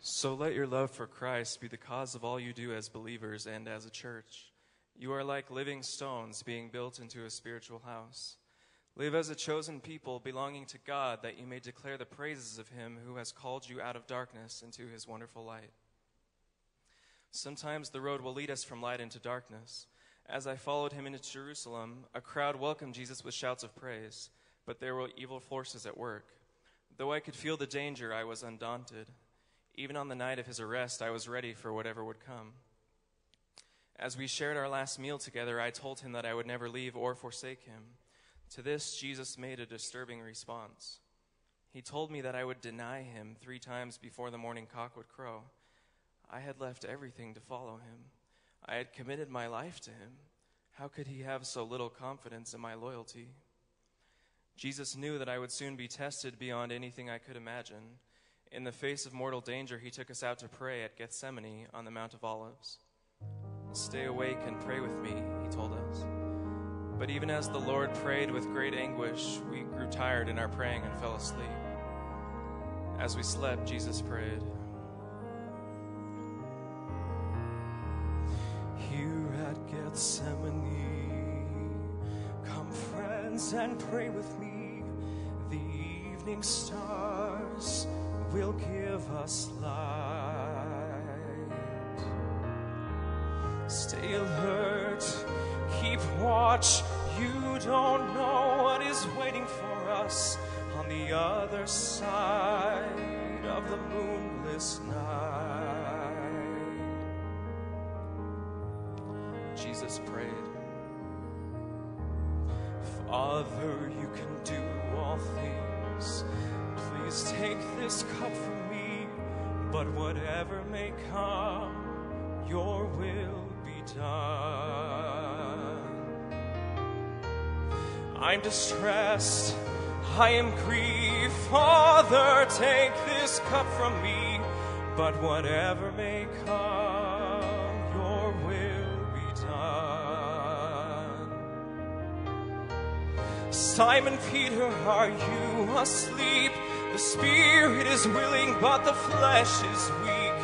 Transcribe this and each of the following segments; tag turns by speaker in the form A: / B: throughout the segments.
A: So let your love for Christ be the cause of all you do as believers and as a church. You are like living stones being built into a spiritual house. Live as a chosen people belonging to God, that you may declare the praises of him who has called you out of darkness into his wonderful light. Sometimes the road will lead us from light into darkness. As I followed him into Jerusalem, a crowd welcomed Jesus with shouts of praise, but there were evil forces at work. Though I could feel the danger, I was undaunted. Even on the night of his arrest, I was ready for whatever would come. As we shared our last meal together, I told him that I would never leave or forsake him. To this, Jesus made a disturbing response. He told me that I would deny him 3 times before the morning cock would crow. I had left everything to follow him. I had committed my life to him. How could he have so little confidence in my loyalty? Jesus knew that I would soon be tested beyond anything I could imagine. In the face of mortal danger, he took us out to pray at Gethsemane on the Mount of Olives. Stay awake and pray with me, he told us. But even as the Lord prayed with great anguish, we grew tired in our praying and fell asleep. As we slept, Jesus prayed.
B: Here at Gethsemane, come friends and pray with me. The evening stars will give us light. Stay alert, keep watch. You don't know what is waiting for us on the other side of the moonless night.
A: Jesus prayed.
B: Father, you can do all things. Please take this cup from me, but whatever may come, your will be done. I'm distressed, I am grieved. Father, take this cup from me, but whatever may come, your will be done. Simon Peter, are you asleep? The spirit is willing, but the flesh is weak.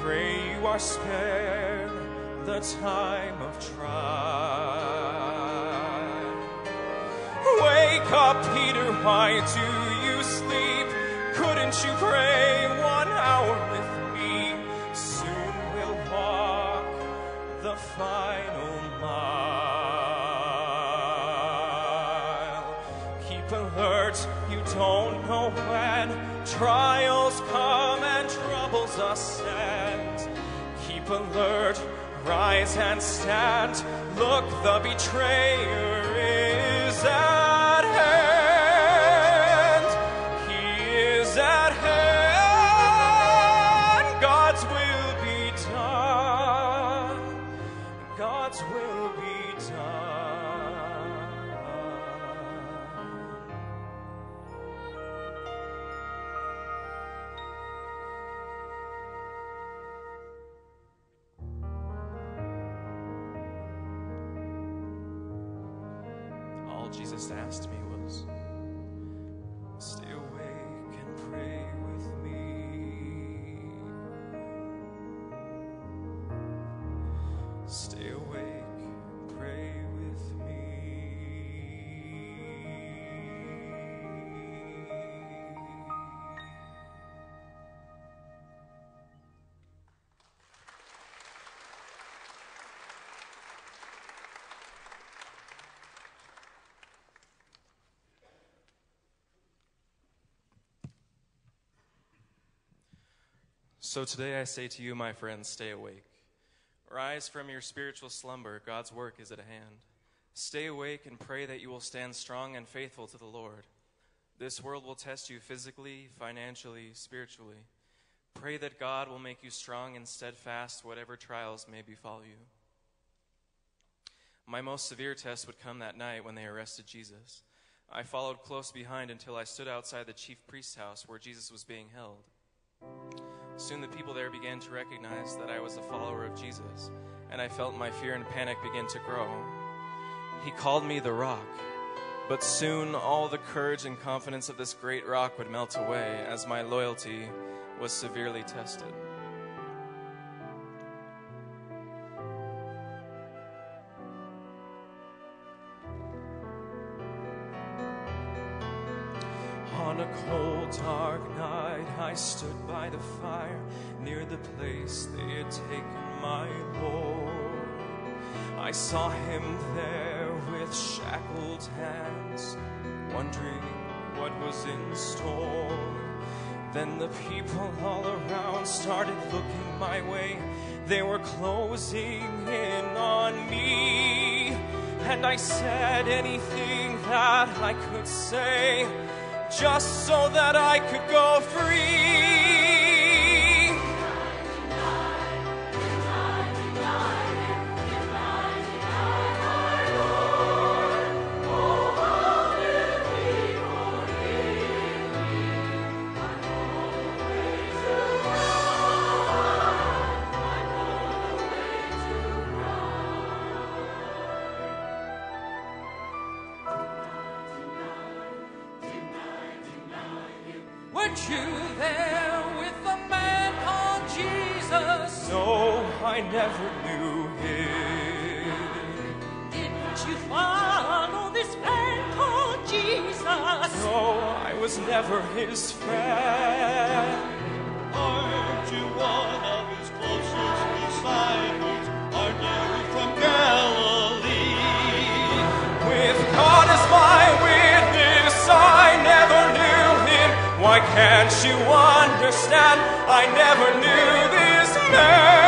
B: Pray you are spared the time of trial. Wake up, Peter, why do you sleep? Couldn't you pray 1 hour with me? Soon we'll walk the final mile. Keep alert, you don't know when trials come and troubles ascend. Keep alert, rise and stand. Look, the betrayer is at hand. He is at hand. God's will be done. God's will be done.
A: All Jesus asked me was,
B: Stay awake and pray with me. Stay awake, pray with me.
A: So today I say to you, my friends, stay awake. Rise from your spiritual slumber. God's work is at hand. Stay awake and pray that you will stand strong and faithful to the Lord. This world will test you physically, financially, spiritually. Pray that God will make you strong and steadfast, whatever trials may befall you. My most severe test would come that night when they arrested Jesus. I followed close behind until I stood outside the chief priest's house where Jesus was being held. Soon the people there began to recognize that I was a follower of Jesus, and I felt my fear and panic begin to grow. He called me the Rock, but soon all the courage and confidence of this great rock would melt away as my loyalty was severely tested.
B: On a cold, dark night, I stood by the fire near the place they had taken my Lord. I saw him there with shackled hands, wondering what was in store. Then the people all around started looking my way. They were closing in on me. And I said anything that I could say, just so that I could go free.
C: Weren't you there with a man called Jesus?
B: No, I never knew him.
C: Didn't you follow this man called Jesus?
B: No, I was never his friend.
D: Aren't you one of his closest disciples? Aren't you from Galilee?
B: With God as my witness, I never knew him. Why can't you understand? I never knew this man.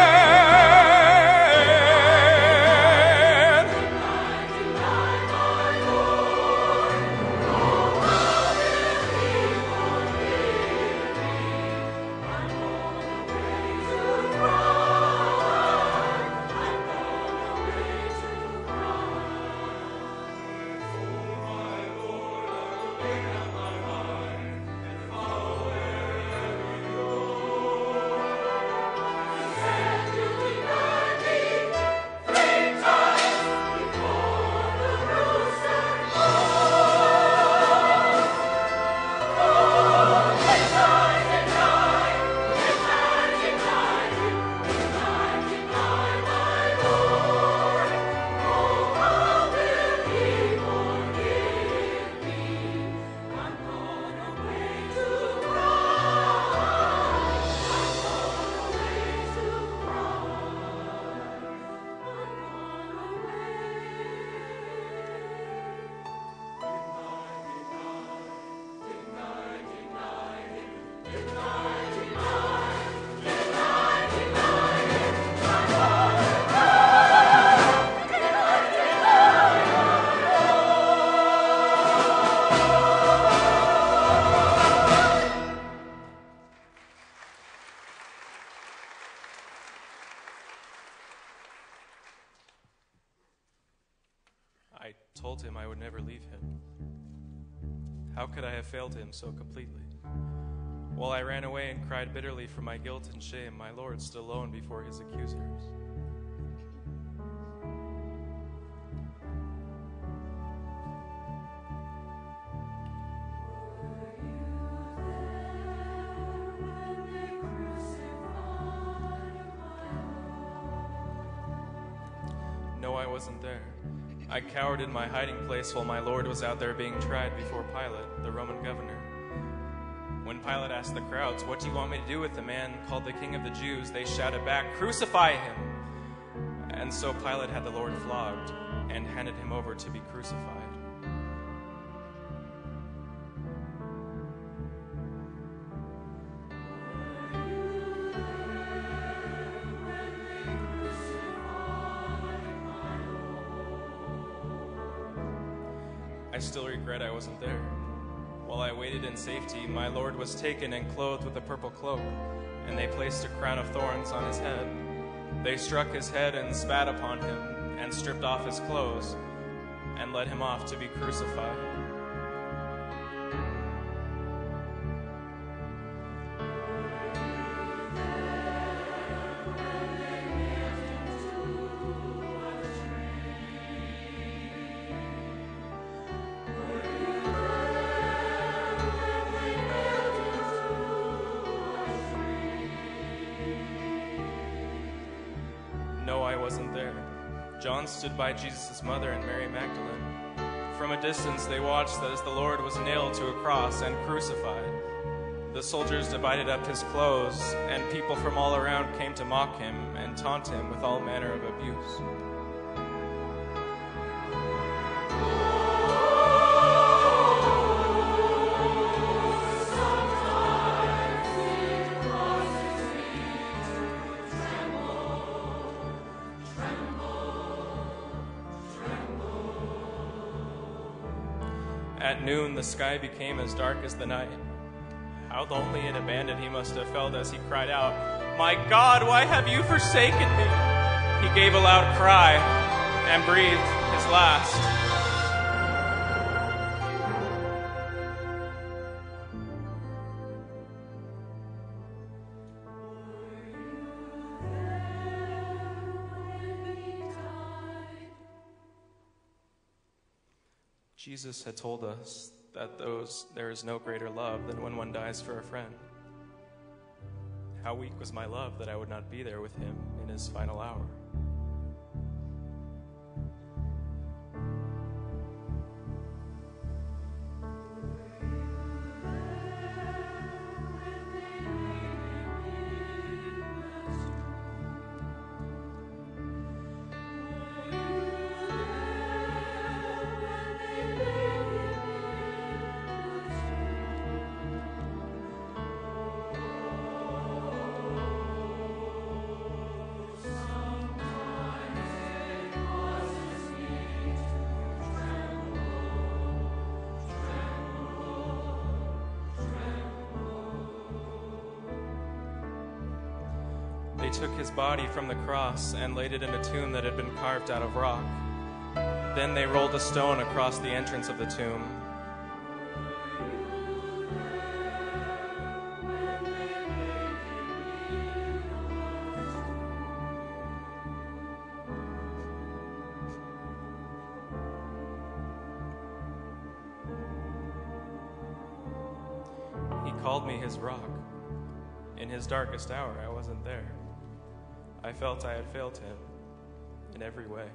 A: I told him I would never leave him. How could I have failed him so completely? While I ran away and cried bitterly for my guilt and shame, my Lord stood alone before his accusers. No, I wasn't there. I cowered in my hiding place while my Lord was out there being tried before Pilate, the Roman governor. When Pilate asked the crowds, "What do you want me to do with the man called the King of the Jews?" they shouted back, "Crucify him!" And so Pilate had the Lord flogged and handed him over to be crucified. I still regret I wasn't there. While I waited in safety, my Lord was taken and clothed with a purple cloak, and they placed a crown of thorns on his head. They struck his head and spat upon him, and stripped off his clothes, and led him off to be crucified. No, I wasn't there. John stood by Jesus' mother and Mary Magdalene. From a distance, they watched as the Lord was nailed to a cross and crucified. The soldiers divided up his clothes, and people from all around came to mock him and taunt him with all manner of abuse. At noon, the sky became as dark as the night. How lonely and abandoned he must have felt as he cried out, "My God, why have you forsaken me?" He gave a loud cry and breathed his last. Jesus had told us that there is no greater love than when one dies for a friend. How weak was my love that I would not be there with him in his final hour. They took his body from the cross and laid it in a tomb that had been carved out of rock. Then they rolled a stone across the entrance of the tomb. He called me his rock. In his darkest hour, I wasn't there. I felt I had failed him in every way.